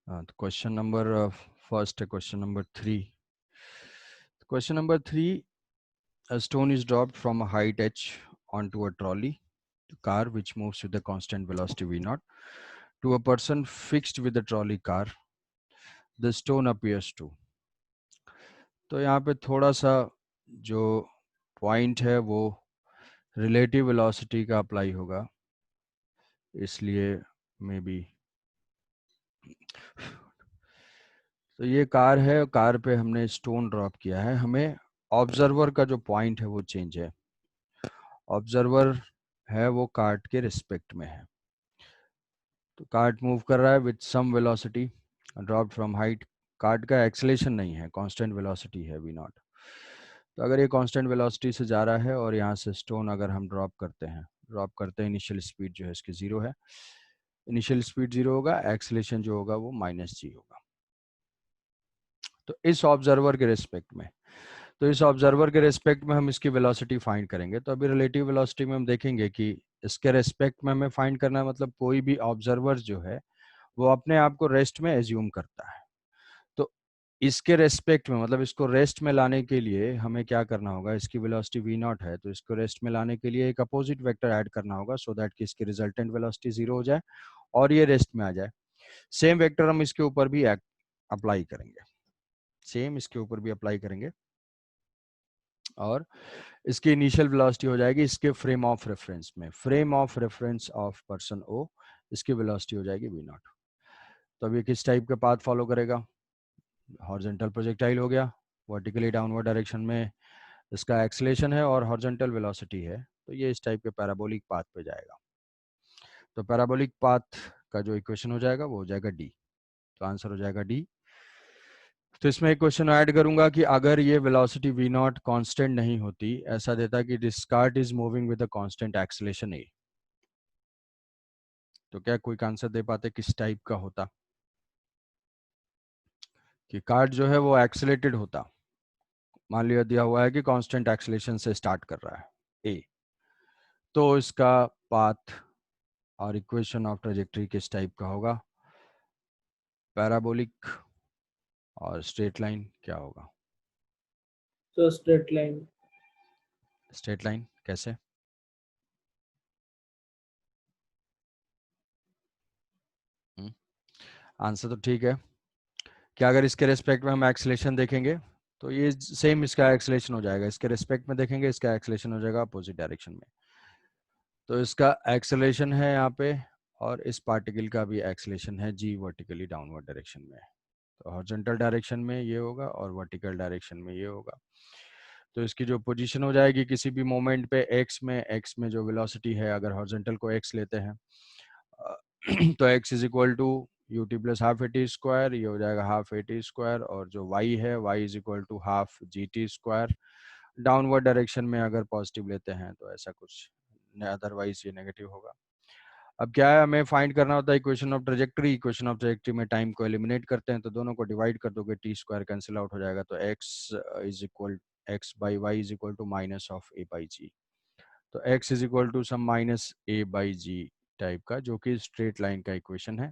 तो question number first है question number 3. Question number 3, a stone is dropped from a height h onto a trolley car which moves with a constant velocity v naught to a person fixed with the trolley car. The stone appears to. तो यहाँ पे थोड़ा सा जो point है वो relative velocity का apply होगा, इसलिए मे बी. तो ये कार है, कार पे हमने स्टोन ड्रॉप किया है. हमें ऑब्जर्वर का जो पॉइंट है वो चेंज है. ऑब्जर्वर है वो कार्ट के रिस्पेक्ट में है. तो कार्ट मूव कर रहा है with some velocity drop from height. Cart का एक्सेलेरेशन नहीं है, कांस्टेंट वेलोसिटी है वी नॉट. तो अगर ये कांस्टेंट वेलोसिटी से जा रहा है और यहाँ से स्टोन अगर हम ड्रॉप करते हैं इनिशियल स्पीड जो है इसकी जीरो है. इनिशियल स्पीड जीरो होगा, एक्सेलेरेशन जो होगा वो -g होगा. तो इस ऑब्जर्वर के रेस्पेक्ट में हम इसकी वेलोसिटी फाइंड करेंगे. तो अभी रिलेटिव वेलोसिटी में हम देखेंगे कि इसके रेस्पेक्ट में हमें फाइंड करना है, मतलब कोई भी ऑब्जर्वर जो है वो अपने आप को रेस्ट में एज्यूम करता है. तो इसके रेस्पेक्ट में, मतलब इसको रेस्ट में लाने के लिए हमें क्या करना होगा, इसकी वेलोसिटी v नॉट है तो इसको रेस्ट में लाने के लिए एक अपोजिट वेक्टर ऐड करना होगा सो दैट कि इसकी रिजल्टेंट वेलोसिटी जीरो हो जाए और ये रेस्ट में आ जाए. सेम वेक्टर हम इसके ऊपर भी अप्लाई करेंगे और इसकी इनिशियल वेलोसिटी हो जाएगी इसके frame of reference of person O. इसकी वेलोसिटी हो जाएगी v नॉट. तो अब ये किस टाइप का पाथ फॉलो करेगा, हॉरिजॉन्टल प्रोजेक्टाइल हो गया, वर्टिकली डाउनवर्ड डायरेक्शन में इसका एक्सेलेरेशन है और हॉरिजॉन्टल वेलोसिटी है, तो ये इस टाइप के पैराबोलिक पाथ पे जाएगा. तो पैराबोलिक पाथ का जो इक्वेशन हो जाएगा वो हो जाएगा डी. तो आंसर हो जाएगा डी. तो इसमें एक क्वेश्चन ऐड करूंगा कि अगर ये वेलोसिटी v नॉट कांस्टेंट नहीं होती, ऐसा देता कि this cart is moving with a constant acceleration A, तो क्या कोई आंसर दे पाते किस टाइप का होता कि कार्ट जो है वो एक्सेलेटेड होता. मान लिया दिया हुआ है कि कांस्टेंट एक्सेलेरेशन से स्टार्ट कर रहा है ए, तो इसका पाथ और इक्वेशन ऑफ ट्रेजेक्टरी किस टाइप का होगा, पैराबोलिक और स्ट्रेट लाइन क्या होगा. तो स्ट्रेट लाइन. स्ट्रेट लाइन कैसे, आंसर तो ठीक है. क्या अगर इसके रेस्पेक्ट में हम एक्सेलेरेशन देखेंगे तो ये सेम इसका एक्सेलेरेशन हो जाएगा, इसके रेस्पेक्ट में देखेंगे इसका एक्सेलेरेशन हो जाएगा अपोजिट डायरेक्शन में. तो इसका एक्सेलेरेशन है यहाँ पे और इस पार्टिकल का भी एक्सेलेरेशन है जी वर्टिकली डाउनवर्ड डायरेक्शन में. तो हॉरिजॉन्टल डायरेक्शन में ये होगा और वर्टिकल डायरेक्शन में ये होगा. तो इसकी जो पोजीशन हो जाएगी किसी भी मोमेंट पे एक्स में जो वेलोसिटी है, अगर हॉरिजॉन्टल को एक्स लेते हैं तो x is equal to U T plus half A T square, ये हो जाएगा हाफ ए टी स्क्वायर, और जो y है y is equal to half G T square. Downward direction में अगर पॉजिटिव लेते हैं तो ऐसा कुछ, अदरवाइज ये नेगेटिव होगा. अब क्या है, हमें फाइंड करना होता है इक्वेशन ऑफ ट्रेजेक्टरी में टाइम को एलिमिनेट करते हैं तो दोनों को डिवाइड कर दोगे टी स्क्वायर कैंसिल आउट हो जाएगा. तो x by Y is equal to minus of A by G. तो x is equal to some minus A by G type का, जो कि स्ट्रेट लाइन का इक्वेशन है.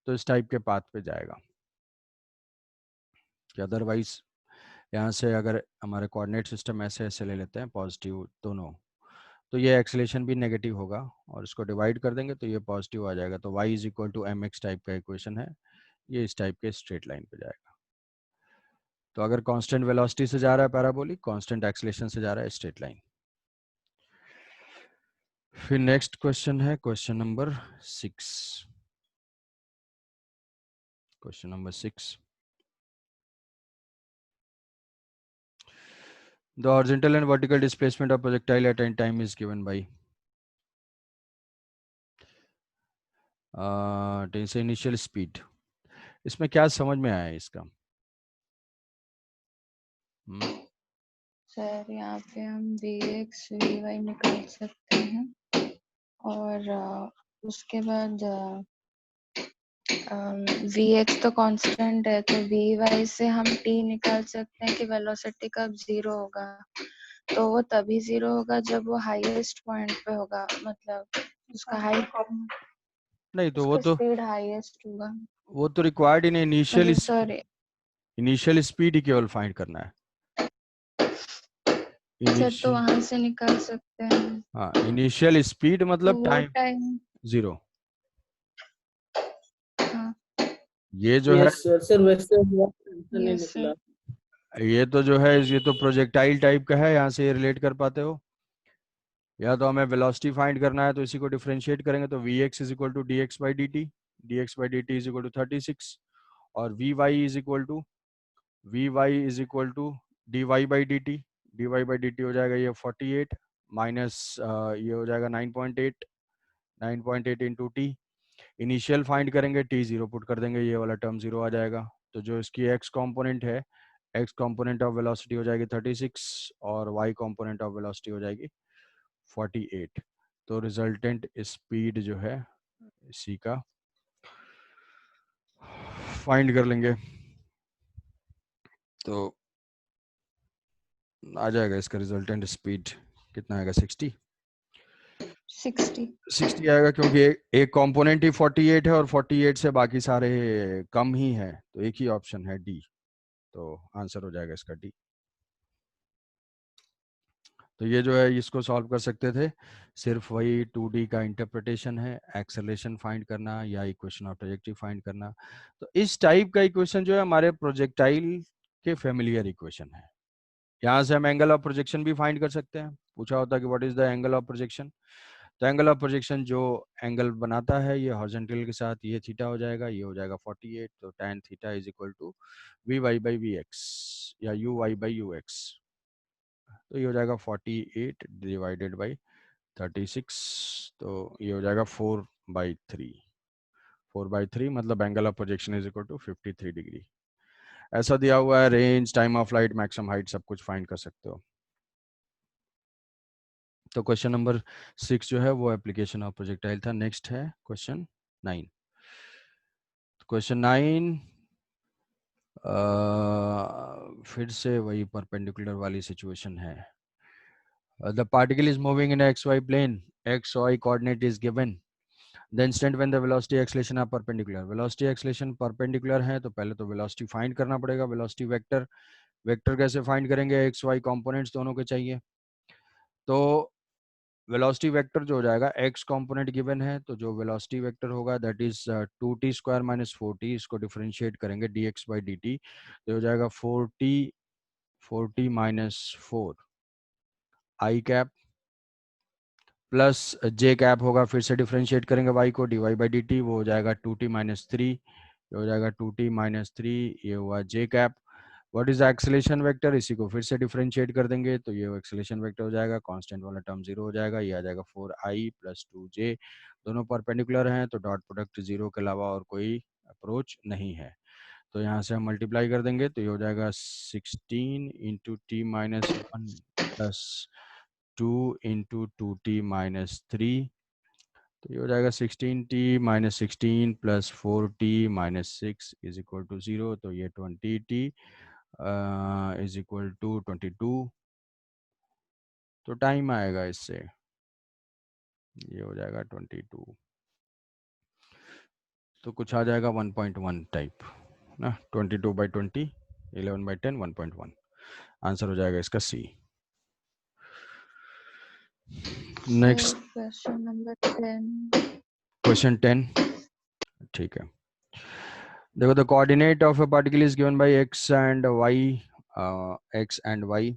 तो इस टाइप के पाथ पे जाएगा. कि अदरवाइज यहाँ से अगर हमारे कोऑर्डिनेट सिस्टम ऐसे ऐसे ले लेते हैं पॉजिटिव दोनों, तो ये एक्सेलेरेशन भी नेगेटिव होगा और इसको डिवाइड कर देंगे तो ये पॉजिटिव आ जाएगा. तो y is equal to M X type का इक्वेशन है, ये इस टाइप के स्ट्रेट लाइन पे जाएगा. तो अगर कांस्टेंट वेलोसिटी से जा रहा है पैराबोलिक, कांस्टेंट एक्सेलेरेशन से जा रहा है स्ट्रेट लाइन. फिर नेक्स्ट क्वेश्चन है question number 6. Question number 6, the horizontal and vertical displacement of projectile at any time is given by initial speed. इसमें क्या समझ में आया इसका? सर यहाँ पे हम Vx Vy निकाल सकते हैं और उसके बाद Vx तो कांस्टेंट है तो Vy से हम t निकाल सकते हैं कि वेलोसिटी कब जीरो होगा. तो वो तभी जीरो होगा जब वो हाईएस्ट पॉइंट पे होगा, मतलब उसका हाइट नहीं तो उसका स्पीड हाईएस्ट होगा। वो तो रिक्वायर्ड ही नहीं, मतलब सॉरी, इनिशियल स्पीड ही केवल फाइंड करना है। सर तो इनिशियल, वहां से निकाल सकते हैं। हाँ इनिशियल स्पीड तो मतलब वो टाइम टाइम, 0। हाँ ये जो है, यस सर। सर वैसे हुआ आंसर नहीं यस सर। निकला। ये तो जो है ये तो प्रोजेक्टाइल टाइप का है, यहाँ से ये रिलेट कर पाते हो। या तो हमें वेलोसिटी फाइंड करना है तो इसी को डिफरेंशिएट करेंगे तो vx is equal to dx by dt, dx by dt is equal to 36, और vy is equal to dy by dt, dy by dt हो जाएगा ये 48 माइनस ये हो जाएगा 9.8, 9.8 इंटू टी। इनिशियल फाइंड करेंगे, टी 0 पुट कर देंगे, ये वाला टर्म 0 आ जाएगा। तो जो इसकी एक्स कंपोनेंट है, एक्स कंपोनेंट ऑफ वेलोसिटी हो जाएगी 36 और वाई कंपोनेंट ऑफ वेलोसिटी हो जाएगी 48। तो रिजल्टेंट स्पीड जो है इसी का फाइंड कर लेंगे, तो आ जाएगा इसका रिजल्टेंट स्पीड कितना आएगा 60 आएगा, क्योंकि एक कंपोनेंट ही 48 है और 48 से बाकी सारे कम ही है, तो एक ही ऑप्शन है डी, तो आंसर हो जाएगा इसका डी। तो ये जो है इसको सॉल्व कर सकते थे, सिर्फ वही 2D का इंटरप्रिटेशन है, एक्सेलरेशन फाइंड करना या इक्वेशन ऑफ ट्रैजेक्टरी फाइंड करना। तो इस टाइप का इक्वेशन जो है हमारे प्रोजेक्टाइल के फेमिलियर इक्वेशन है। यहाँ से हम एंगल ऑफ प्रोजेक्शन भी फाइंड कर सकते हैं, पूछा होता है कि what is the angle of projection. तो एंगल ऑफ प्रोजेक्शन जो एंगल बनाता है ये हॉरिजॉन्टल के साथ, ये थीटा हो जाएगा, ये हो जाएगा 48, तो tan theta is equal to V Y by V X या U Y by U X. तो ये हो जाएगा 48 डिवाइडेड बाई 36, तो ये हो जाएगा 4/3, 4/3 मतलब angle of projection is equal to 53 degree. ऐसा दिया हुआ है, range, time of flight, maximum height सब कुछ फाइंड कर सकते हो। तो क्वेश्चन नंबर 6 जो है वो एप्लीकेशन ऑफ प्रोजेक्टाइल था। नेक्स्ट है क्वेश्चन 9। क्वेश्चन 9 फिर से वही परपेंडिकुलर वाली सिचुएशन है। The particle is moving in xy plane, xy coordinate is given, the instant when the velocity acceleration are perpendicular। velocity acceleration perpendicular है तो पहले तो velocity find करना पड़ेगा, velocity vector, vector कैसे find करेंगे, x y components दोनों के चाहिए। तो वेलोसिटी वेक्टर जो हो जाएगा, x कंपोनेंट गिवन है तो जो वेलोसिटी वेक्टर होगा that is 2t square minus 4t, इसको डिफरेंशिएट करेंगे dx बाई dt, तो हो जाएगा 4t माइनस 4 आई कैप प्लस जे कैप होगा, फिर से डिफरेंशिएट करेंगे y को, dy बाई dt, वो हो जाएगा 2t माइनस 3, ये हो जाएगा 2t माइनस 3, ये हुआ J cap. What is acceleration vector, इसी को फिर से डिफरेंशिएट कर देंगे तो ये एक्सेलेरेशन वेक्टर हो जाएगा, कांस्टेंट वाला टर्म 0 हो जाएगा, ये आ जाएगा 4i प्लस 2j, दोनों परपेंडिकुलर हैं तो डॉट प्रोडक्ट 0 के अलावा और कोई अप्रोच नहीं है। तो यहाँ से हम मल्टीप्लाई कर देंगे तो ये हो जाएगा 16 into T minus 1 plus 2 into 2t minus 3, तो ये हो जाएगा 16t minus 16 plus 4t minus 6 is equal to 0, तो ये 20t इज इक्वल टू 22। तो टाइम आएगा इससे, ये हो जाएगा 22, तो कुछ आ जाएगा 1.1 टाइप ना, 22/20, 11/10, 1.1 आंसर हो जाएगा इसका C. Next question number 10। Question 10, ठीक है। देखो, the coordinate of a particle is given by x and y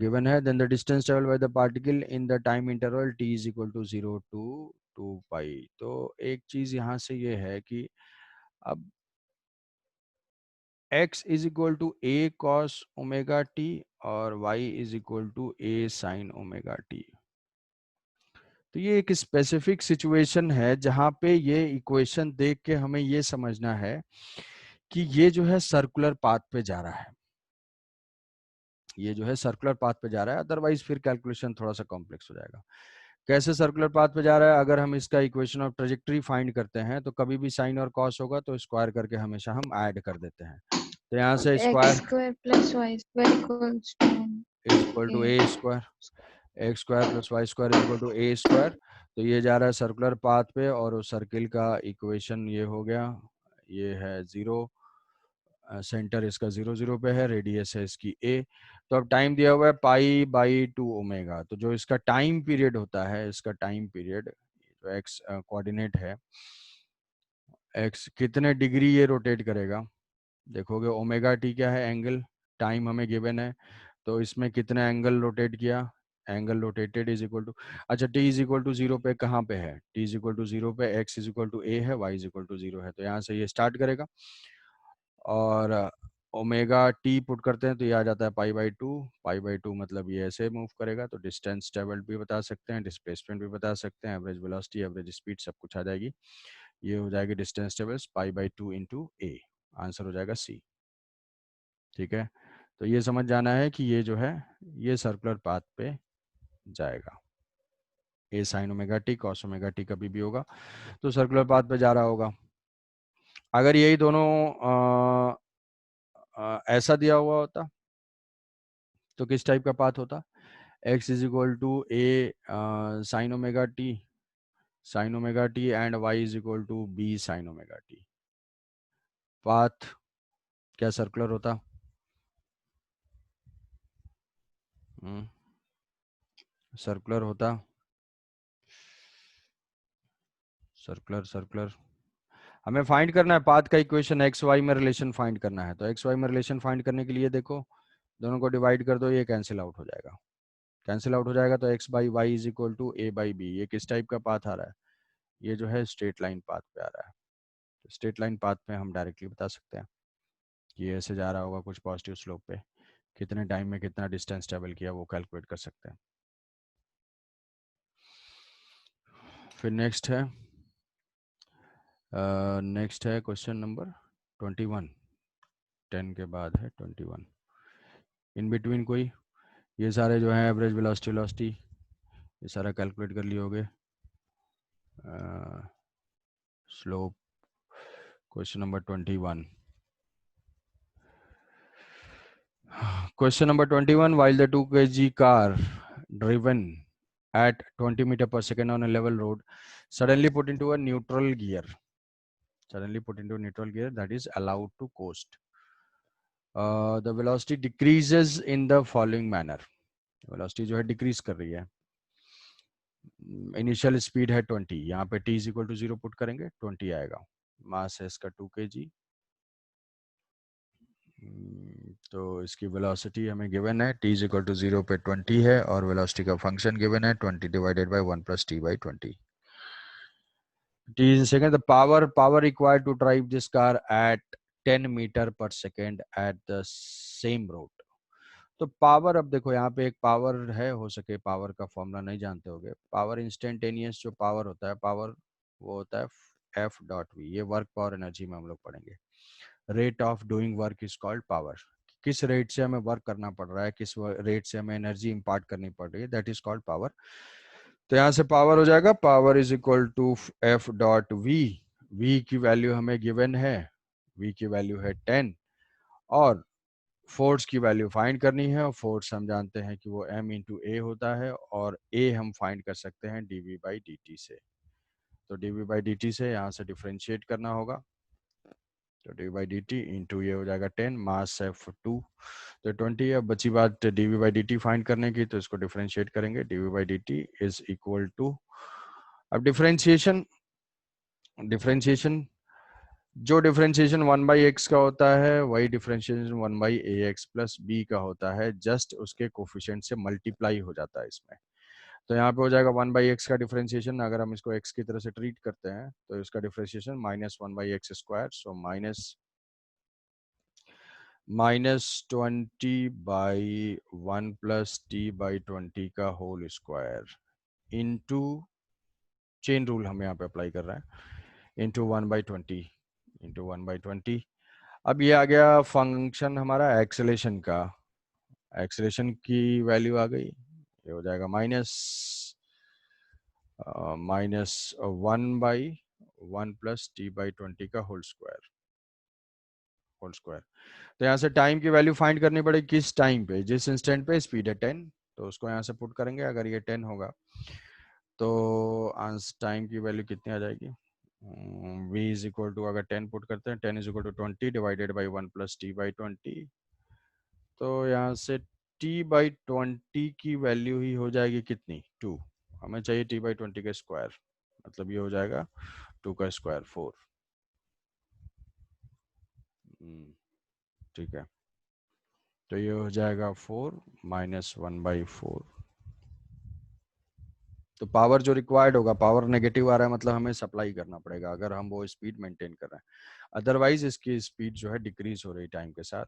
given है, then the distance traveled by the particle in the time interval t is equal to 0 to 2 pi। तो एक चीज यहाँ से ये है कि अब x is equal to a cos omega t और y is equal to a sin omega t। तो ये एक स्पेसिफिक सिचुएशन है जहां पे ये इक्वेशन देख के हमें ये समझना है कि ये जो है सर्कुलर पाथ पे जा रहा है, ये जो है सर्कुलर पाथ पे जा रहा है, अदरवाइज फिर कैलकुलेशन थोड़ा सा कॉम्प्लेक्स हो जाएगा। कैसे सर्कुलर पाथ पे जा रहा है, अगर हम इसका इक्वेशन ऑफ ट्रेजेक्टरी फाइंड करते हैं तो कभी भी साइन और कॉस होगा तो स्क्वायर करके हमेशा हम ऐड कर देते हैं। तो यहाँ से x square square plus y square equals to is equal to A square, X square plus Y square is equal to A square. तो ये जा रहा है सर्कुलर पाथ पे, और उस सर्किल का इक्वेशन ये हो गया, ये है 0, सेंटर इसका 0 0 पे है, रेडियस है इसकी ए। तो अब टाइम दिया हुआ है पाई बाई 2 ओमेगा। तो जो इसका टाइम पीरियड होता है, इसका टाइम पीरियड जो एक्स कोऑर्डिनेट है, एक्स कितने डिग्री ये रोटेट करेगा, देखोगे ओमेगा टी क्या है, एंगल, टाइम हमें गिवन है, तो इसमें कितने एंगल रोटेट किया, angle rotated is equal to, अच्छा टी इज इक्वल टू 0 पे कहाँ पे है, टी इज इक्वल टू 0 पे एक्स इज इक्वल टू ए है, वाई इज इक्वल टू 0 है, तो यहाँ से ये स्टार्ट करेगा, और ओमेगा टी पुट करते हैं तो ये आ जाता है पाई बाई 2। पाई बाई 2 मतलब ये ऐसे मूव करेगा, तो डिस्टेंस ट्रेवल्ड भी बता सकते हैं, डिस्प्लेसमेंट भी बता सकते हैं, एवरेज वेलोसिटी, एवरेज स्पीड सब कुछ आ जाएगी। ये हो जाएगी distance travels pi by 2 into A, answer हो जाएगा सी। ठीक है, तो ये समझ जाना है कि ये जो है ये सर्कुलर पाथ पे जाएगा, A sine omega T cos omega T कभी भी होगा तो सर्कुलर पाथ पे जा रहा होगा। अगर यही दोनों ऐसा दिया हुआ होता तो किस टाइप का पाथ होता, x is equal to A sine omega T and y is equal to B sine omega T, path क्या सर्कुलर होता, सर्कुलर होता, सर्कुलर सर्कुलर हमें फाइंड करना है पाथ का इक्वेशन, एक्स वाई में रिलेशन फाइंड करना है। तो एक्स वाई में रिलेशन फाइंड करने के लिए देखो दोनों को डिवाइड कर दो, ये कैंसिल आउट हो जाएगा, कैंसिल आउट हो जाएगा, तो X by Y is equal to A by B. ये किस टाइप का पाथ आ रहा है, ये जो है स्ट्रेट लाइन पाथ पे आ रहा है। तो स्ट्रेट लाइन पाथ पे हम डायरेक्टली बता सकते हैं कि ये ऐसे जा रहा होगा कुछ पॉजिटिव स्लोप पे, कितने टाइम में कितना डिस्टेंस ट्रेवल किया वो कैलकुलेट कर सकते हैं। फिर नेक्स्ट है क्वेश्चन नंबर 21, 10 के बाद है 21, इन बिटवीन कोई, ये सारे जो है एवरेज वेलोसिटी ये सारा कैलकुलेट कर लिए होगे, slope, question number 21, question number 21, while the 2 kg car driven at 20 meter per second on a level road suddenly put into a neutral gear, that is allowed to coast, the velocity decreases in the following manner, velocity जो है decrease कर रही है, initial speed है 20, यहाँ पे t is equal to 0 put करेंगे 20 आएगा, मास है इसका 2 kg, तो इसकी वेलोसिटी हमें गिवन है t इज इक्वल टू 0 पे 20 है, और वेलोसिटी का फंक्शन गिवन है 20 divided by 1 plus t by 20, t is in second, the power required to drive this car at 10 meter per second at the same road। तो power, अब देखो यहाँ पे एक पावर है, हो सके पावर का फॉर्मूला नहीं जानते होगे, पावर इंस्टेंटेनियस जो पावर होता है, पावर वो होता है एफ डॉट वी, ये वर्क पावर एनर्जी में हम लोग पढ़ेंगे, rate of doing work is called power, किस रेट से हमें वर्क करना पड़ रहा है, किस रेट से हमें एनर्जी इंपार्ट करनी पड़ रही है, दैट इज कॉल्ड पावर। तो यहाँ से पावर हो जाएगा, power is equal to F dot V, V की वैल्यू हमें गिवन है, वी की वैल्यू है 10, और फोर्स की वैल्यू फाइंड करनी है, और फोर्स हम जानते हैं कि वो m इंटू ए होता है, और a हम फाइंड कर सकते हैं dv बाई dt से, तो dv बाई dt से यहाँ से डिफ्रेंशिएट करना होगा, तो dv बाई dt इंटू ये हो जाएगा 10, मास है 2 तो 20 है, बची बात dv बाई dt फाइंड करने की, तो इसको डिफ्रेंशिएट करेंगे, dv by dt is equal to, अब डिफ्रेंशिएशन जो डिफरेंशिएशन 1 बाई एक्स का होता है वही differentiation 1 by A X plus B का होता है, जस्ट उसके कोफिशिएंट से मल्टीप्लाई हो जाता है इसमें। तो यहाँ पे हो जाएगा 1 बाई एक्स का डिफरेंशिएशन, अगर हम इसको एक्स की तरह से ट्रीट करते हैं तो इसका differentiation minus 1 by X square, so minus 20 by 1 plus T by 20 का whole square into, chain rule हम यहाँ पे अप्लाई कर रहे हैं, इंटू 1 बाई 20 इंटू 1 बाई 20। अब ये आ गया फंक्शन हमारा एक्सेलेरेशन का, एक्सेलेरेशन की वैल्यू आ गई, ये हो जाएगा minus 1 by 1 plus T by 20 का होल स्क्वायर। तो यहाँ से टाइम की वैल्यू फाइंड करनी पड़ेगी, किस टाइम पे, जिस इंस्टेंट पे स्पीड है 10, तो उसको यहाँ से पुट करेंगे, अगर ये 10 होगा तो आंसर टाइम की वैल्यू कितनी आ जाएगी, v इज इक्वल टू, अगर 10 पुट करते हैं 10 is equal to 20 divided by 1 plus T by 20, तो यहाँ से t बाई 20 की वैल्यू ही हो जाएगी कितनी, 2। हमें चाहिए t बाई 20 का स्क्वायर, मतलब ये हो जाएगा 2 का स्क्वायर 4। ठीक है, तो ये हो जाएगा 4 माइनस 1/4। तो पावर जो रिक्वायर्ड होगा, पावर नेगेटिव आ रहा है मतलब हमें सप्लाई करना पड़ेगा अगर हम वो स्पीड मेंटेन कर रहे हैं, अदरवाइज इसकी स्पीड जो है डिक्रीज हो रही टाइम के साथ।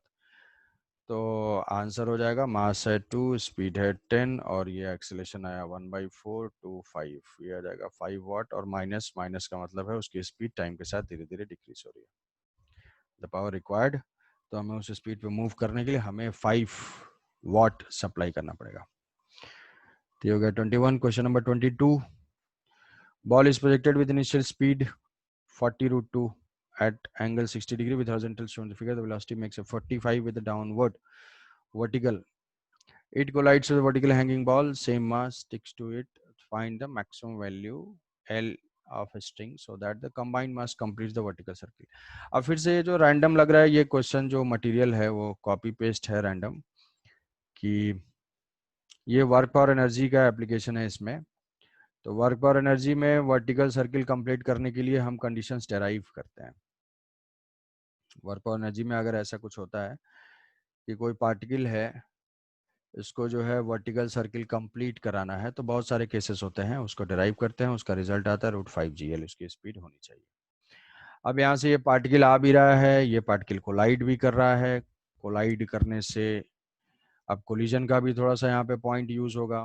तो आंसर हो जाएगा मास है 2, स्पीड है 10 और ये एक्सेलेरेशन आया 1/4 to 5, ये आ जाएगा 5 वाट, और माइनस माइनस का मतलब है उसकी स्पीड टाइम के साथ धीरे धीरे डिक्रीज हो रही है। द पावर रिक्वायर्ड, तो हमें उस स्पीड पे मूव करने के लिए हमें 5 वाट सप्लाई करना पड़ेगा। तो ये हो गया 21। Question number 22, ball is projected with initial speed 40√2 at angle 60 degree with horizontal shown in the figure. The velocity makes a 45 with the downward vertical. It collides with the vertical hanging ball, same mass sticks to it. Find the maximum value L of a string so that the combined mass completes the vertical circle. अब फिर से जो random लग रहा है ये question, जो material है वो कॉपी पेस्ट है रैंडम, कि ये वर्क और एनर्जी का एप्लीकेशन है इसमें। तो वर्क और एनर्जी में वर्टिकल सर्किल कंप्लीट करने के लिए हम कंडीशंस डेराइव करते हैं। वर्क और एनर्जी में अगर ऐसा कुछ होता है कि कोई पार्टिकल है, इसको जो है वर्टिकल सर्किल कंप्लीट कराना है, तो बहुत सारे केसेस होते हैं, उसको डिराइव करते हैं, उसका रिजल्ट आता है √5 GL, उसकी स्पीड होनी चाहिए। अब यहाँ से ये पार्टिकल आ भी रहा है, ये पार्टिकल कोलाइड भी कर रहा है, कोलाइड करने से अब कोलिजन का भी थोड़ा सा यहाँ पे पॉइंट यूज होगा।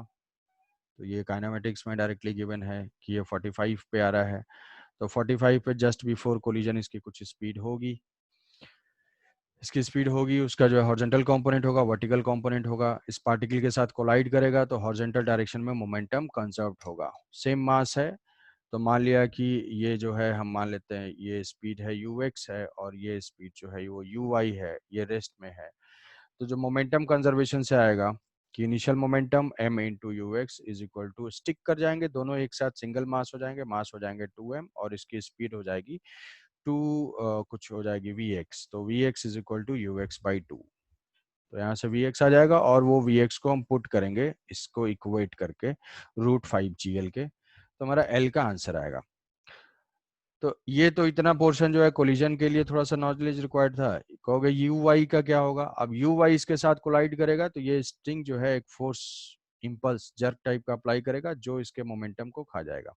तो ये काइनेमेटिक्स में डायरेक्टली गिवन है कि ये 45 पे आ रहा है, तो 45 पे जस्ट बिफोर कोलिजन इसकी कुछ स्पीड होगी, इसकी स्पीड होगी, उसका जो है हॉरिजॉन्टल कंपोनेंट होगा, वर्टिकल कंपोनेंट होगा, इस पार्टिकल के साथ कोलाइड करेगा तो हॉरिजॉन्टल डायरेक्शन में मोमेंटम कंजर्व होगा। सेम मास है, तो मान लिया कि ये जो है हम मान लेते हैं ये स्पीड है ux है और ये स्पीड जो है वो uy है, ये रेस्ट में है। तो जो मोमेंटम कंजर्वेशन से आएगा कि initial momentum m into ux is equal to, stick कर जाएंगे दोनों एक साथ, सिंगल मास हो जाएंगे, मास हो जाएंगे 2m और इसकी स्पीड हो जाएगी 2 कुछ हो जाएगी vx, तो vx is equal to ux/2। तो यहाँ से vx आ जाएगा और वो vx को हम पुट करेंगे इसको इक्वेट करके √5 GL के, तो हमारा L का आंसर आएगा। तो ये तो इतना पोर्शन जो है कोलिजन के लिए थोड़ा सा नॉलेज रिक्वायर्ड था। कहोगे uy का क्या होगा, अब uy इसके साथ कोलाइड करेगा तो ये स्ट्रिंग जो है एक फोर्स इंपल्स जर्क टाइप का अप्लाई करेगा जो इसके मोमेंटम को खा जाएगा।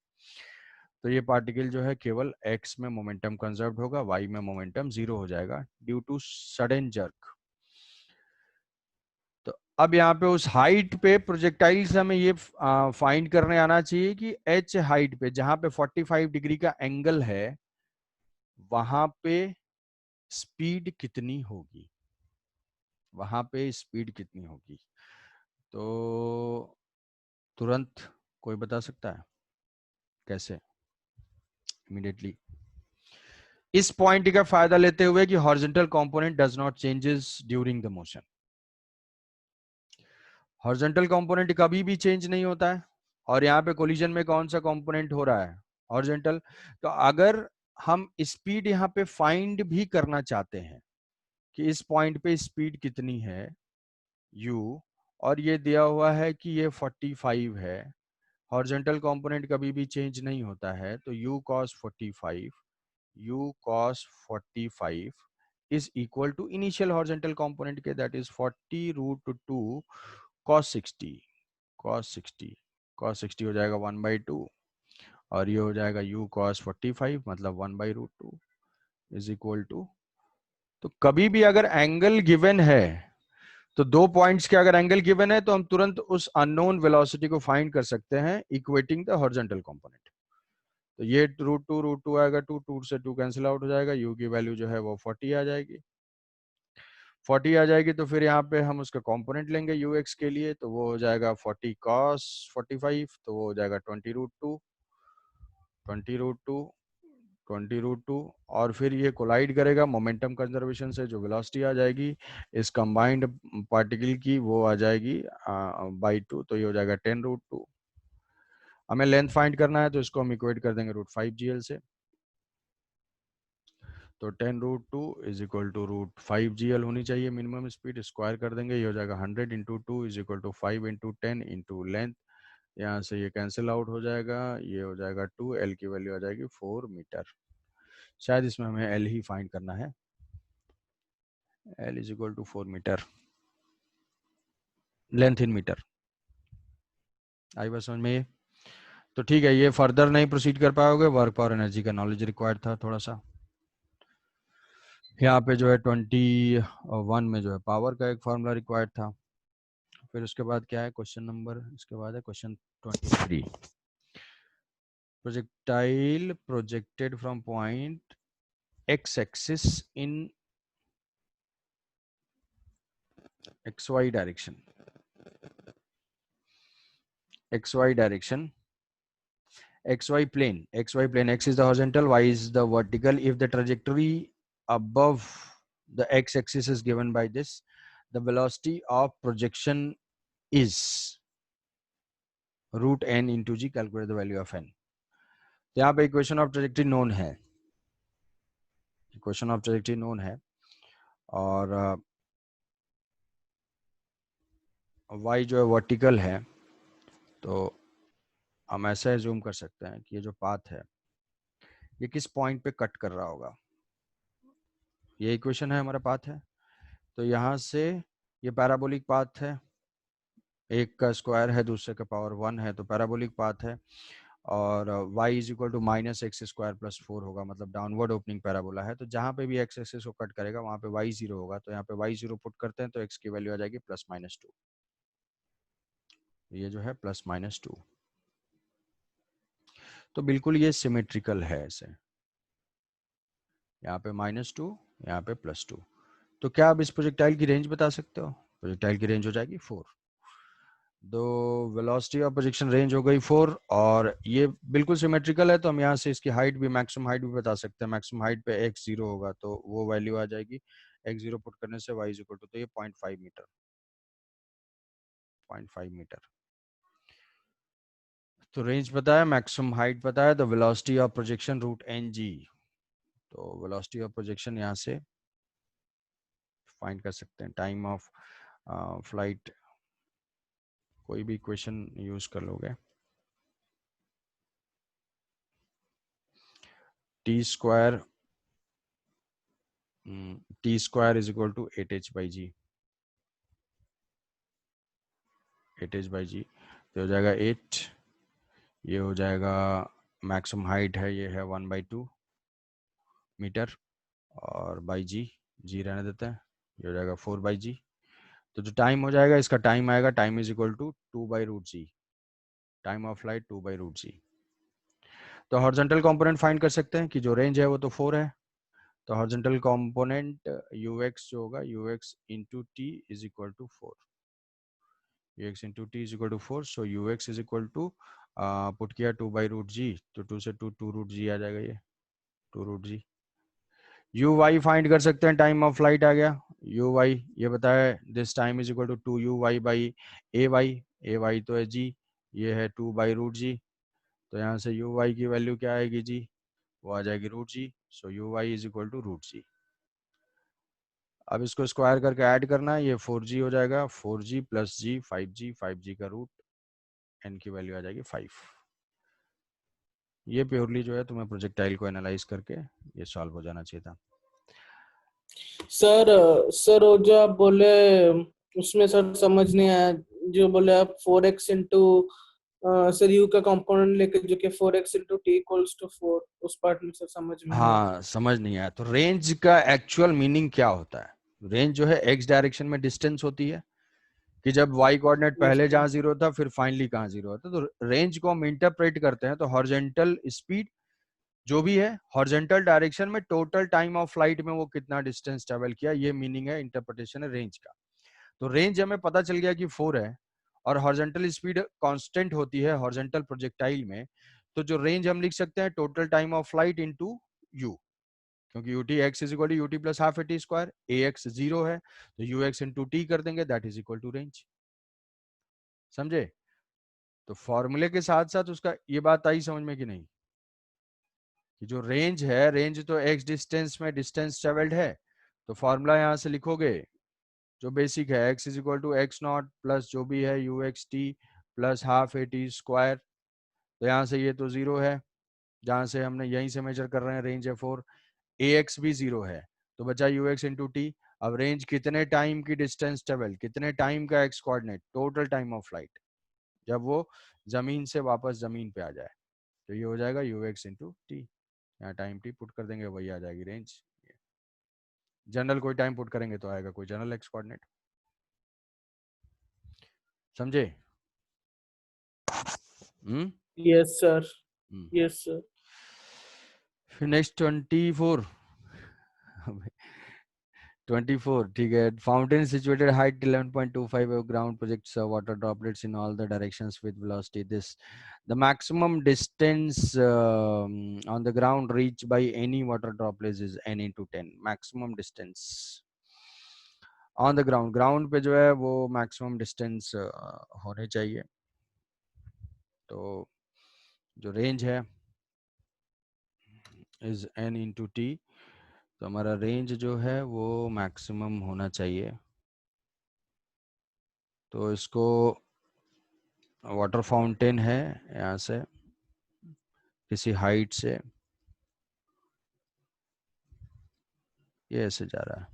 तो ये पार्टिकल जो है केवल x में मोमेंटम कंजर्व होगा, y में मोमेंटम 0 हो जाएगा ड्यू टू सडन जर्क। तो अब यहाँ पे उस हाइट पे प्रोजेक्टाइल से हमें ये फाइंड करने आना चाहिए कि h हाइट पे जहां पे 45 डिग्री का एंगल है वहां पे स्पीड कितनी होगी, वहां पे स्पीड कितनी होगी। तो तुरंत कोई बता सकता है कैसे, इमीडिएटली इस पॉइंट का फायदा लेते हुए कि horizontal component does not changes during the motion. Horizontal component कभी भी चेंज नहीं होता है, और यहाँ पे कोलिजन में कौन सा कंपोनेंट हो रहा है, हॉरिजॉन्टल। तो अगर हम स्पीड यहाँ पे फाइंड भी करना चाहते हैं कि इस पॉइंट पे स्पीड कितनी है u, और ये दिया हुआ है कि ये 45 है, हॉरिजॉन्टल कंपोनेंट कभी भी चेंज नहीं होता है, तो u cos 45 is equal to initial horizontal component के, दैट इज 40√2 cos 60 cos 60 हो जाएगा 1/2, और ये हो जाएगा u cos 45 मतलब 1/√2 इज इक्वल टू। तो कभी भी अगर एंगल गिवन है, तो दो पॉइंट्स के अगर एंगल गिवन है तो हम तुरंत उस अननोन वेलोसिटी को फाइंड कर सकते हैं इक्वेटिंग द हॉरिजॉन्टल कंपोनेंट। तो ये √2 आएगा, 2 से 2 कैंसिल आउट हो जाएगा, u की वैल्यू जो है वो 40 आ जाएगी। 40 आ जाएगी तो फिर यहाँ पे हम उसका कंपोनेंट लेंगे ux के लिए, तो वो हो जाएगा 40 cos 45, तो वो हो जाएगा 20√2 20√2 और फिर ये कोलाइड करेगा मोमेंटम कंजर्वेशन से, जो वेलोसिटी आ जाएगी इस कंबाइंड पार्टिकल की वो आ जाएगी बाई 2, तो ये हो जाएगा 10√2। हमें लेंथ फाइंड करना है तो इसको हम इक्वेट कर देंगे √5gl से, तो 10√2 इज इक्वल टू √5gl होनी चाहिए मिनिमम स्पीड, स्क्वायर कर देंगे, ये हो जाएगा 100 into 2 is equal to 5 into 10 into length, यहाँ से ये कैंसिल आउट हो जाएगा, ये हो जाएगा 2, एल की वैल्यू आ जाएगी 4 मीटर। शायद इसमें हमें एल ही फाइंड करना है, L is equal to 4 metre, length in metre. आई बात समझ में ये? तो ठीक है, ये फर्दर नहीं प्रोसीड कर पाओगे, वर्क पावर एनर्जी का नॉलेज रिक्वायर्ड था थोड़ा सा। यहाँ पे जो है 21 में जो है पावर का एक फॉर्मूला रिक्वायर्ड था। फिर उसके बाद क्या है क्वेश्चन नंबर, इसके बाद है question 23। Projectile projected from point x axis in XY direction, XY direction, XY plane, X is the horizontal, Y is the vertical. If the trajectory above the X axis is given by this, the velocity of projection is √n into g, calculate the value of n. तो यहाँ पे equation of trajectory known है, equation of trajectory known है, और y जो है vertical है, तो हम ऐसा एज्यूम कर सकते हैं कि ये जो पाथ है ये किस पॉइंट पे कट कर रहा होगा। ये इक्वेशन है, हमारा पाथ है, तो यहाँ से ये पैराबोलिक पाथ है, एक का स्क्वायर है दूसरे का पावर 1 है, तो पैराबोलिक पाथ है, और y is equal to -x² + 4 होगा, मतलब डाउनवर्ड ओपनिंग पैराबोला है, तो जहाँ पे भी x एक्सिस को कट करेगा वहाँ पे y 0 होगा, तो यहाँ पे y 0 पुट करते हैं तो x की वैल्यू आ जाएगी +-2, ये जो है +-2, तो बिल्कुल ये सिमेट्रिकल है ऐसे, यहाँ पे -2, यहाँ पे +2। तो क्या आप इस प्रोजेक्टाइल की रेंज बता सकते हो? प्रोजेक्टाइल की रेंज हो जाएगी 4, दो वेलोसिटी ऑफ प्रोजेक्शन रेंज हो गई 4, और ये बिल्कुल सिमेट्रिकल है, तो हम यहाँ से इसकी हाइट भी, मैक्सिमम हाइट भी बता सकते हैं। मैक्सिमम हाइट पे x 0 होगा तो वो वैल्यू आ जाएगी, x 0 पुट करने से y इज इक्वल टू, तो ये 0.5 मीटर, 0.5 मीटर। तो रेंज पता है, मैक्सिमम हाइट पता है, तो वेलोसिटी ऑफ प्रोजेक्शन √ng, तो वेलोसिटी ऑफ प्रोजेक्शन यहाँ से फाइंड कर सकते हैं। टाइम ऑफ फ्लाइट कोई भी इक्वेशन यूज कर लोगे, T square is equal to 8h/g, 8h/g, तो हो जाएगा 8, ये हो जाएगा मैक्सिमम हाइट है, ये है 1/2 मीटर, और बाई जी रहने देते हैं, ये हो जाएगा 4/g, तो जो टाइम हो जाएगा इसका टाइम आएगा, time is equal to 2/√g, time of flight 2/√g। तो हॉरिजॉन्टल कंपोनेंट फाइंड कर सकते हैं कि जो रेंज है वो तो 4 है, तो हॉरिजॉन्टल कंपोनेंट ux जो होगा, ux into T is equal to 4, ux into T is equal to 4, so ux is equal to put किया 2/√g, तो 2 से 2√g आ जाएगा, ये 2√g। uy फाइंड कर सकते हैं, टाइम ऑफ फ्लाइट आ गया, uy ये बताया, this time is equal to 2uy/ay तो है g, ये है 2/√g, तो यहाँ से uy की वैल्यू क्या आएगी जी, वो आ जाएगी √g, so uy is equal to √g। अब इसको स्क्वायर करके ऐड करना है, ये 4g हो जाएगा, 4g + g 5g, 5g का रूट n की वैल्यू आ जाएगी 5। ये प्योरली जो है तुम्हें प्रोजेक्टाइल को एनालाइज करके ये सॉल्व हो जाना चाहिए था। सर वो जो आप बोले उसमें सर समझ नहीं आया, जो बोले आप 4x इंटू सर यू का कंपोनेंट लेके जो कि 4x into T equals to 4, उस पार्ट में सर समझ में नहीं आया। हाँ, समझ नहीं आया। तो रेंज का एक्चुअल मीनिंग क्या होता है? रेंज जो है एक्स डायरेक्शन में डिस्टेंस होती है, कि जब y कोऑर्डिनेट पहले जहां 0 था फिर फाइनली कहां 0 होता है। तो रेंज को हम इंटरप्रेट करते हैं, तो हॉरिजॉन्टल स्पीड जो भी है हॉरिजॉन्टल डायरेक्शन में टोटल टाइम ऑफ फ्लाइट में वो कितना डिस्टेंस ट्रेवल किया, ये मीनिंग है, इंटरप्रिटेशन है रेंज का। तो रेंज हमें पता चल गया कि 4 है, और हॉरिजॉन्टल स्पीड कांस्टेंट होती है हॉरिजॉन्टल प्रोजेक्टाइल में, तो जो रेंज हम लिख सकते हैं total time of flight into u, क्योंकि ut x is equal to ut plus half A T square, ax 0 है तो ux इंटू टी कर देंगे, that is equal to range. समझे? तो फॉर्मूले के साथ साथ उसका ये बात आई समझ में कि नहीं, कि जो रेंज है, रेंज तो x डिस्टेंस में डिस्टेंस ट्रेवल्ड है, तो फॉर्मूला यहां से लिखोगे जो बेसिक है, x is equal to X naught plus जो भी है U X T plus half A T square. तो यहाँ से ये तो 0 है, जहां से हमने यहीं से मेजर कर रहे हैं, रेंज है 4, ए एक्स भी 0 है, तो बचा यू एक्स इंटू टी। अब रेंज कितने टाइम की डिस्टेंस ट्रेवल, कितने टाइम का x coordinate, total time of flight, जब वो जमीन से वापस जमीन पे आ जाए, तो ये हो जाएगा यू एक्स इंटू टी, यहाँ टाइम टी पुट कर देंगे, वही आ जाएगी रेंज। जनरल कोई टाइम पुट करेंगे तो आएगा कोई जनरल एक्स कोऑर्डिनेट। समझे? Yes sir, hmm. Yes sir. फिर नेक्स्ट 24 24 ठीक है। Fountain situated height 11.25 above ground projects water droplets in all the directions with velocity this. The maximum distance on the ground reached by any water droplets is n into 10. Maximum distance on the ground, ground पे जो है वो maximum distance होने चाहिए। तो जो range है is n into t, तो हमारा रेंज जो है वो मैक्सिमम होना चाहिए। तो इसको वाटर फाउंटेन है, यहाँ से किसी हाइट से ये ऐसे जा रहा है,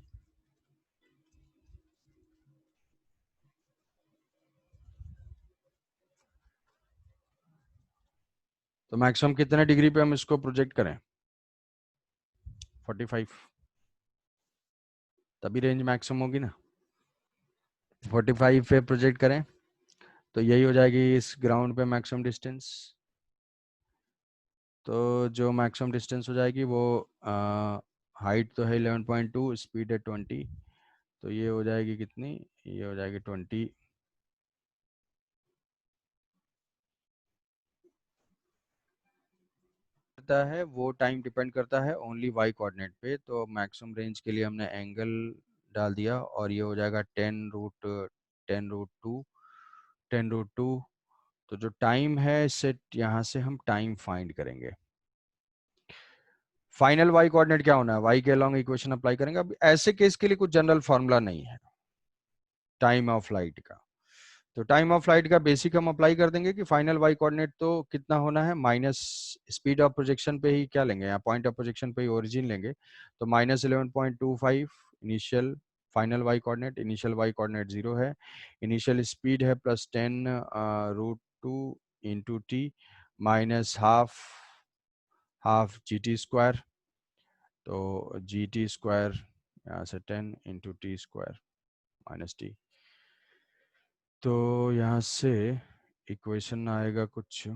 तो मैक्सिमम कितने डिग्री पे हम इसको प्रोजेक्ट करें, 45, तभी रेंज मैक्सिमम होगी ना। 45 पे प्रोजेक्ट करें तो यही हो जाएगी इस ग्राउंड पे मैक्सिमम डिस्टेंस। तो जो मैक्सिमम डिस्टेंस हो जाएगी वो हाइट तो है 11.2, स्पीड है 20, तो ये हो जाएगी कितनी, ये हो जाएगी 20। है वो टाइम डिपेंड करता है ओनली वाई कोऑर्डिनेट पे। तो मैक्सिमम रेंज के लिए हमने एंगल डाल दिया और ये हो जाएगा 10√2, 10√2। तो जो टाइम है इससे यहाँ से हम टाइम फाइंड करेंगे। फाइनल वाई कोऑर्डिनेट क्या होना है, वाई के अलॉन्ग इक्वेशन अप्लाई करेंगे। अब ऐसे केस के लिए कुछ जनरल फॉर्मूला नहीं है टाइम ऑफ फ्लाइट का, तो टाइम ऑफ फ्लाइट का बेसिक हम अप्लाई कर देंगे कि फाइनल वाई कोऑर्डिनेट तो कितना होना है, माइनस स्पीड ऑफ प्रोजेक्शन पे ही क्या लेंगे, यहाँ पॉइंट ऑफ प्रोजेक्शन पे ही ओरिजिन लेंगे, तो -11.25 initial final Y coordinate, initial Y coordinate 0 है, इनिशियल स्पीड है +10√2 into T minus half G T square, तो जी टी स्क्वायर यहाँ से 10 into T square minus T. तो यहाँ से इक्वेशन आएगा कुछ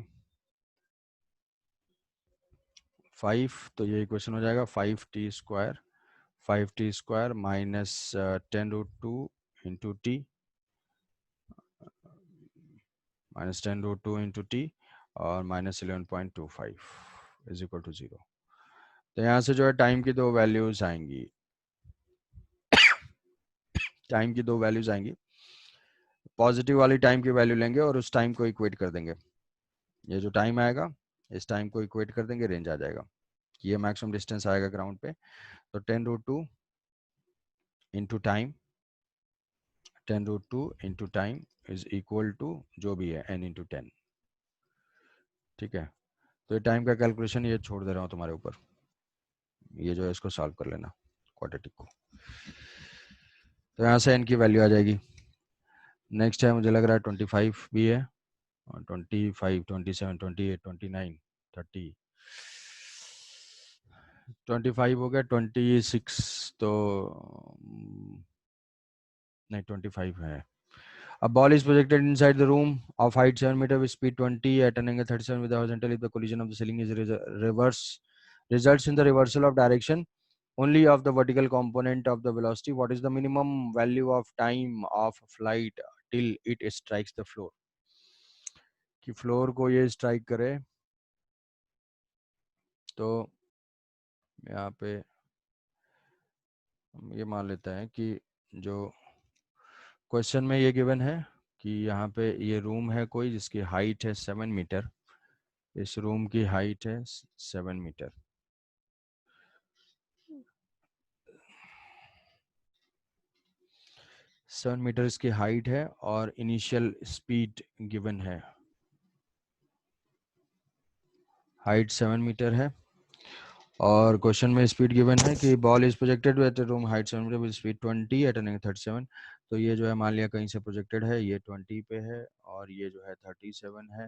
5, तो ये इक्वेशन हो जाएगा 5t² minus 10√2 into T minus 10√2 into T और -11.25 इज इक्वल टू 0। तो यहाँ से जो है टाइम की दो वैल्यूज आएंगी, टाइम की दो वैल्यूज आएंगी, पॉजिटिव वाली टाइम की वैल्यू लेंगे और उस टाइम को इक्वेट कर देंगे, ये जो टाइम आएगा इस टाइम को इक्वेट कर देंगे, रेंज आ जाएगा, ये मैक्सिमम डिस्टेंस आएगा ग्राउंड पे। तो 10√2 into time, 10√2 into time is equal to जो भी है n इंटू 10। ठीक है, तो ये टाइम का कैलकुलेशन ये छोड़ दे रहा हूँ तुम्हारे ऊपर, ये जो है इसको सॉल्व कर लेना क्वाड्रेटिक को। तो यहाँ से n की वैल्यू आ जाएगी। नेक्स्ट है, मुझे लग रहा है 25 भी है, और 25, 27, 28, 29, 30, 25 हो गया, 26 तो नहीं 25 है। A ball is projected inside the room of height 7 meter with speed 20 at an angle 37 with the horizontal. If the collision of the ceiling is results in the reversal of direction only of the vertical component of the velocity, what is the minimum value of time of flight till it strikes the floor? कि floor को ये strike करे तो यहाँ पे हम ये मान लेते हैं कि जो क्वेश्चन में ये गिवन है कि यहाँ पे ये रूम है कोई जिसकी हाइट है 7 मीटर, इस रूम की हाइट है 7 मीटर। सेवन मीटर इसकी हाइट है और इनिशियल स्पीड गिवन है, हाइट 7 मीटर है और क्वेश्चन में स्पीड गिवन है कि ball is projected with from height 7 metre with speed 20 at an angle 37। तो ये जो है मान लिया कहीं से प्रोजेक्टेड है, ये 20 पे है और ये जो है 37 है।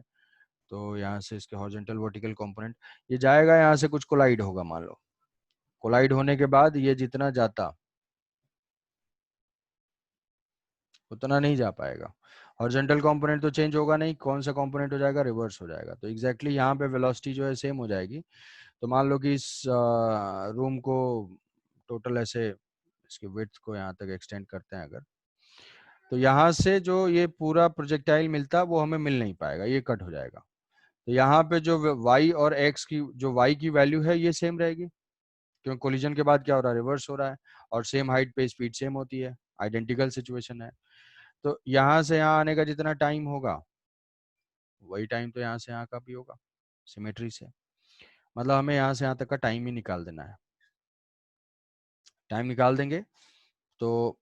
तो यहाँ से इसके हॉरिजॉन्टल वर्टिकल कंपोनेंट ये जाएगा, यहाँ से कुछ कोलाइड होगा, मान लो कोलाइड होने के बाद ये जितना जाता उतना नहीं जा पाएगा। हॉरिजॉन्टल कंपोनेंट तो चेंज होगा नहीं, कौन सा कंपोनेंट हो जाएगा, रिवर्स हो जाएगा। तो एग्जैक्टली यहाँ पे वेलोसिटी जो है सेम हो जाएगी। तो मान लो कि इस रूम को टोटल ऐसे इसकी विड्थ को यहाँ तक एक्सटेंड करते हैं अगर, तो यहाँ से जो ये पूरा प्रोजेक्टाइल मिलता वो हमें मिल नहीं पाएगा, ये कट हो जाएगा। तो यहाँ पे जो y और x की जो y की वैल्यू है ये सेम रहेगी, क्योंकि कोलिजन के बाद क्या हो रहा है, रिवर्स हो रहा है और सेम हाइट पे स्पीड सेम होती है, आइडेंटिकल सिचुएशन है। तो यहाँ से यहाँ आने का जितना टाइम होगा वही टाइम तो यहाँ से यहाँ का भी होगा, सिमेट्री से। मतलब हमें यहाँ से यहाँ तक का टाइम ही निकाल देना है। टाइम निकाल देंगे तो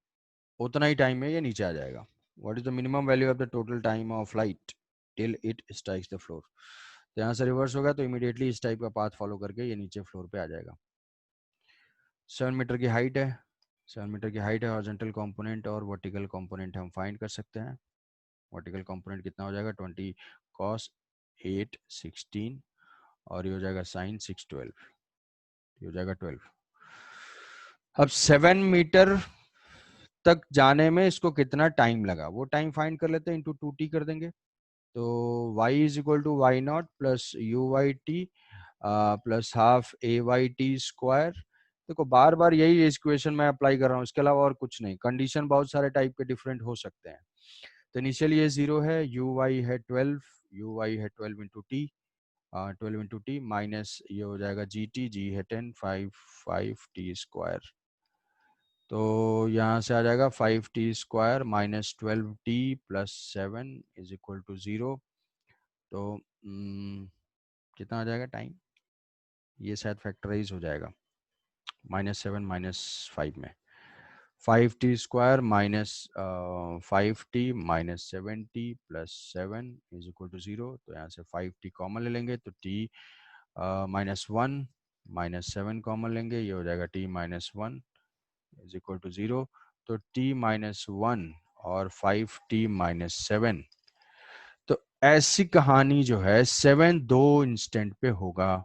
उतना ही टाइम में ये नीचे आ जाएगा। What is the minimum value of the total time of flight till it strikes the floor. तो यहाँ से रिवर्स होगा तो इमीडिएटली इस टाइप का पाथ फॉलो करके ये नीचे फ्लोर पे आ जाएगा। 7 मीटर की हाइट है, 7 मीटर की हाइट है। हॉरिजॉन्टल कंपोनेंट और वर्टिकल कंपोनेंट हम फाइंड कर सकते हैं। वर्टिकल कंपोनेंट कितना हो जाएगा, 20 cos 8 16 और ये हो जाएगा sin 6 12, ये हो जाएगा 12। अब 7 मीटर तक जाने में इसको कितना टाइम लगा वो टाइम फाइंड कर लेते हैं, इंटू 2t कर देंगे। तो y is equal to Y naught plus U Y T plus half A Y T square. देखो बार बार यही इक्वेशन मैं अप्लाई कर रहा हूँ, इसके अलावा और कुछ नहीं। कंडीशन बहुत सारे टाइप के डिफरेंट हो सकते हैं। तो इनिशियली ये 0 है, यू वाई है 12, यू वाई है 12 into T, 12 into T minus ये हो जाएगा जी टी, जी है 10 5 टी स्क्वायर। तो यहाँ से आ जाएगा 5t square minus 12t plus 7 is equal to 0। तो कितना आ जाएगा टाइम, ये शायद फैक्टराइज हो जाएगा -7 -5 में। 5t square minus 5t minus 7t plus 7 is equal to 0। तो यहाँ से 5t कॉमन ले लेंगे तो t -1 -7 कॉमन लेंगे, ये हो जाएगा t -1 इज इक्वल टू 0। तो t -1 और 5t -7। तो ऐसी कहानी जो है 7 2 इंस्टेंट पे होगा।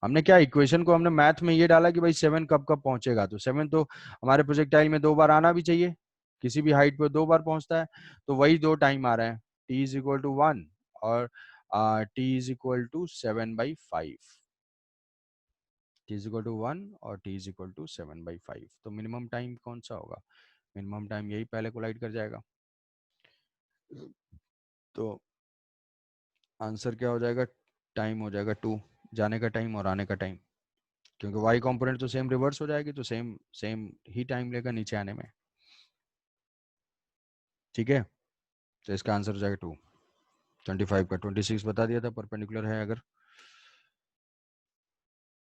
हमने क्या इक्वेशन को हमने मैथ में ये डाला कि भाई 7 कब कब पहुंचेगा, तो 7 तो हमारे प्रोजेक्टाइल में 2 बार आना भी चाहिए, किसी भी हाइट पे 2 बार पहुंचता है। तो वही 2 टाइम आ रहे हैं, t इज इक्वल टू 1 और t is equal to 7/5, t is equal to 1 और t इज इक्वल टू 7/5। तो मिनिमम टाइम कौन सा होगा, मिनिमम टाइम यही पहले कोलाइड कर जाएगा। तो आंसर क्या हो जाएगा, टाइम हो जाएगा 2, जाने का टाइम और आने का टाइम, क्योंकि y कंपोनेंट तो सेम रिवर्स हो जाएगी तो सेम सेम ही टाइम लेगा नीचे आने में। ठीक है, तो इसका आंसर हो जाएगा 2। 25 का 26 बता दिया था परपेंडिकुलर है, अगर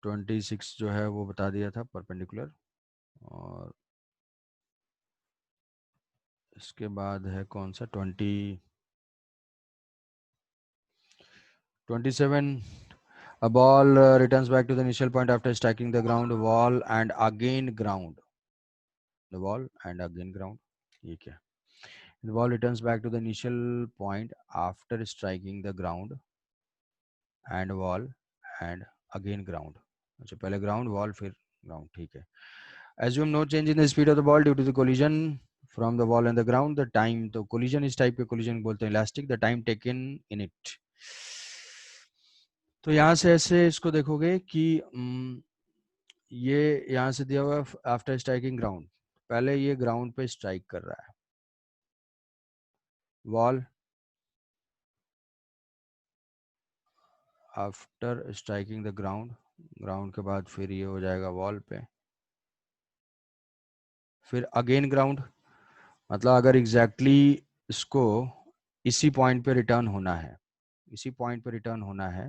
26 जो है वो बता दिया था परपेंडिकुलर। और इसके बाद है कौन सा 27। A ball returns back to the initial point after striking the ground wall and again ground. The ball and again ground. ये क्या? The ball returns back to the initial point after striking the ground and wall and again ground. अच्छा पहले ground wall फिर ground, ठीक है। Assume no change in the speed of the ball due to the collision from the wall and the ground. The time, तो collision इस type के collision बोलते हैं elastic. The time taken in it. तो यहाँ से ऐसे इसको देखोगे कि ये यहाँ से दिया हुआ आफ्टर स्ट्राइकिंग ग्राउंड, पहले ये ग्राउंड पे स्ट्राइक कर रहा है, wall after striking the ground ground के बाद फिर ये हो जाएगा वॉल पे, फिर अगेन ग्राउंड। मतलब अगर एग्जैक्टली इसको इसी पॉइंट पे रिटर्न होना है, इसी पॉइंट पे रिटर्न होना है,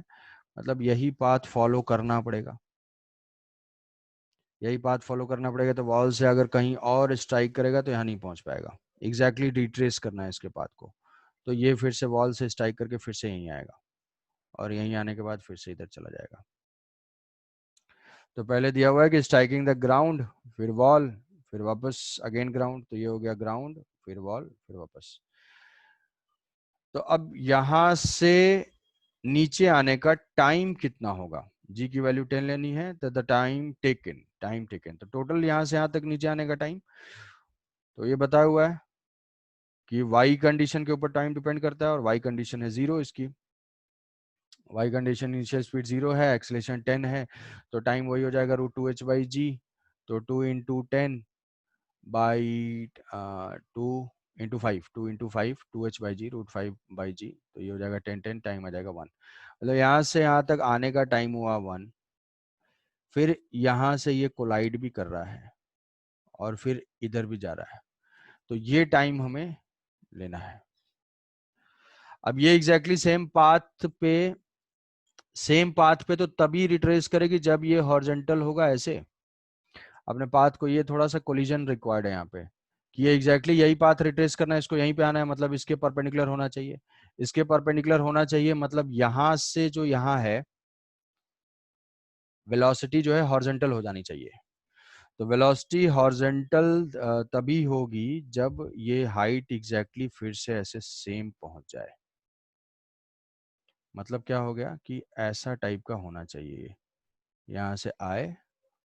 मतलब यही पाथ फॉलो करना पड़ेगा, यही पाथ फॉलो करना पड़ेगा। तो वॉल से अगर कहीं और स्ट्राइक करेगा तो यहाँ नहीं पहुंच पाएगा, एग्जैक्टली रिट्रेस करना है इसके पाथ को। तो ये फिर से वॉल से स्ट्राइक करके फिर से यहीं आएगा, और यहीं आने के बाद फिर से इधर चला जाएगा। तो पहले दिया हुआ है कि स्ट्राइकिंग द ग्राउंड, फिर वॉल, फिर वापस अगेन ग्राउंड। तो ये हो गया ग्राउंड, फिर वॉल, फिर वापस। तो अब यहां से नीचे आने का टाइम कितना होगा, जी की वैल्यू 10 लेनी है, तो द टाइम टेकन, तो टोटल यहां से यहां तक नीचे आने का टाइम। तो ये बताया हुआ है कि वाई कंडीशन के ऊपर टाइम डिपेंड करता है, और वाई कंडीशन है 0 इसकी। वाई कंडीशन इनिशियल स्पीड 0 है, एक्सेलेरेशन 10 है, तो टाइम वही हो जाएगा √2h/g। तो 2 × 10 बाई 2 × 5 2h/g √5/g, तो ये हो जाएगा 10 टाइम आ जाएगा 1। मतलब यहाँ से यहाँ तक आने का टाइम हुआ 1, फिर यहाँ से ये कोलाइड भी कर रहा है और फिर इधर भी जा रहा है, तो ये टाइम हमें लेना है। अब ये एग्जैक्टली सेम पाथ पे तो तभी रिट्रेस करेगी जब ये हॉरिजॉन्टल होगा ऐसे। अपने पाथ को, ये थोड़ा सा कोलिजन रिक्वायर्ड है यहाँ पे, कि ये एग्जैक्टली यही पाथ रिट्रेस करना है, इसको यहीं पे आना है, मतलब इसके परपेंडिकुलर होना चाहिए। इसके परपेंडिकुलर होना चाहिए मतलब यहां से जो यहाँ है वेलोसिटी जो है हॉरिजॉन्टल हो जानी चाहिए। तो वेलोसिटी हॉरिजॉन्टल तभी होगी जब ये हाइट एग्जैक्टली फिर से ऐसे सेम पहुंच जाए। मतलब क्या हो गया कि ऐसा टाइप का होना चाहिए, यहाँ से आए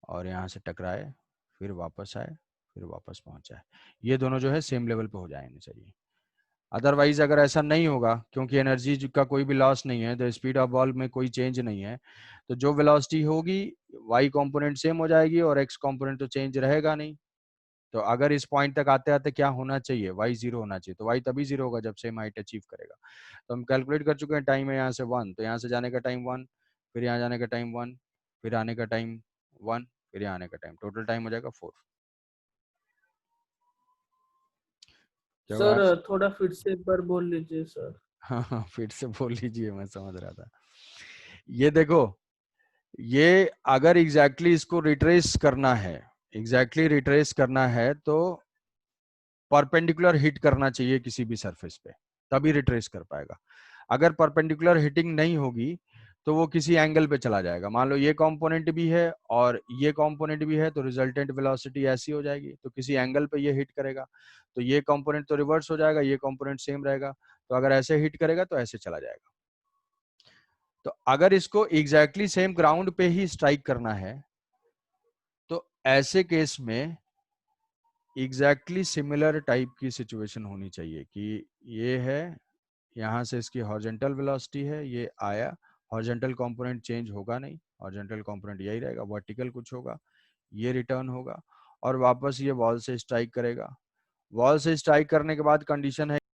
और यहाँ से टकराए, फिर वापस आए, फिर वापस पहुंच जाए, ये दोनों जो है सेम लेवल पे हो जाने चाहिए। अदरवाइज अगर ऐसा नहीं होगा, क्योंकि एनर्जी का कोई भी लॉस नहीं है, तो स्पीड ऑफ बॉल में कोई चेंज नहीं है, तो जो वेलोसिटी होगी वाई कंपोनेंट सेम हो जाएगी और एक्स कंपोनेंट तो चेंज रहेगा नहीं। तो अगर इस पॉइंट तक आते आते क्या होना चाहिए, वाई 0 होना चाहिए। तो वाई तभी 0 होगा जब सेम हाइट अचीव करेगा। तो हम कैलकुलेट कर चुके हैं, टाइम है यहाँ से 1, तो यहाँ से जाने का टाइम 1, फिर यहाँ जाने का टाइम 1, फिर आने का टाइम 1, फिर यहाँ आने का टाइम, टोटल टाइम हो जाएगा 4। सर थोड़ा फिर से एक बार बोल लीजिए सर। हाँ हाँ, फिर से बोल लीजिए, मैं समझ रहा था। ये देखो, ये अगर एग्जैक्टली इसको रिट्रेस करना है, एग्जैक्टली रिट्रेस करना है तो परपेंडिकुलर हिट करना चाहिए किसी भी सरफेस पे, तभी रिट्रेस कर पाएगा। अगर परपेंडिकुलर हिटिंग नहीं होगी तो वो किसी एंगल पे चला जाएगा। मान लो ये कंपोनेंट भी है और ये कंपोनेंट भी है, तो रिजल्टेंट वेलोसिटी ऐसी हो जाएगी, तो किसी एंगल पे ये हिट करेगा, तो ये कंपोनेंट तो रिवर्स हो जाएगा, ये कंपोनेंट सेम रहेगा। तो अगर ऐसे हिट करेगा तो ऐसे चला जाएगा। तो अगर इसको एग्जैक्टली सेम ग्राउंड पे ही स्ट्राइक करना है तो ऐसे केस में एग्जैक्टली सिमिलर टाइप की सिचुएशन होनी चाहिए कि ये है, यहाँ से इसकी हॉरिजॉन्टल वेलोसिटी है, ये आया, हॉरिजॉन्टल कंपोनेंट चेंज होगा नहीं, हॉरिजॉन्टल कंपोनेंट यही रहेगा, वर्टिकल कुछ होगा, ये रिटर्न होगा और वापस ये वॉल से स्ट्राइक करेगा। वॉल से स्ट्राइक करने के बाद कंडीशन है